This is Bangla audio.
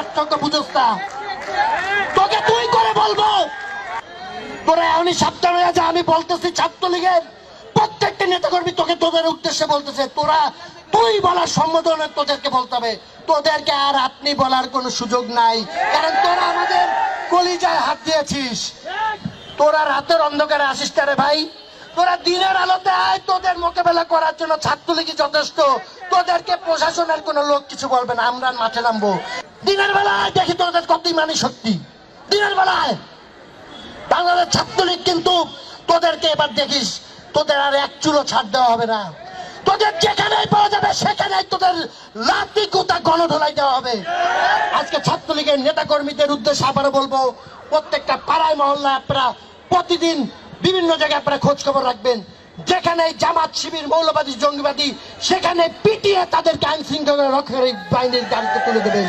পার্থক্য বুঝোস না। তোকে তুই করে বলবো, তোরা এমনই সাবধান হয়ে যা। আমি বলতেছি ছাত্রলীগের প্রত্যেকটা নেতাকর্মী তোকে তোদের উদ্দেশ্যে বলতেছে, তোরা তুই বলার সম্বোধনে তোদেরকে বলতে হবে, তোদেরকে আর আপনি বলার কোনো সুযোগ নাই। কারণ তোরা আমাদের কলিজায় হাত দিয়েছিস। তোরা রাতের অন্ধকারে আসিস না রে ভাই, তোরা দিনের আলোতে আয়। তোদের মোকাবেলা করার জন্য ছাত্রলীগই যথেষ্ট। তোদেরকে প্রশাসনের কোনো লোক কিছু বলবে না। আমরা মাঠে নামবো দিনের বেলায়, দেখি তোদের কত ইমানি শক্তি। দিনের বেলায় বাংলাদেশ ছাত্রলীগ কিন্তু তোদেরকে এবার দেখিস, তোদের আর এক চুলো ছাড় দেওয়া হবে না। তোদের যেখানেই পাওয়া যাবে সেখানেই তোদের লাঠি কুতা গণধোলাই দেওয়া হবে। আজকে ছাত্রলীগের নেতা কর্মীদের উদ্দেশ্যে আবারও বলবো, প্রত্যেকটা পাড়ায় মহল্লায় আপনারা প্রতিদিন বিভিন্ন জায়গায় আপনারা খোঁজ খবর রাখবেন। যেখানে জামাত শিবির মৌলবাদী জঙ্গিবাদী, সেখানে পিটিয়ে তাদেরকে আইন শৃঙ্খলা রক্ষাকারী বাহিনীর গাড়িতে তুলে দেবেন।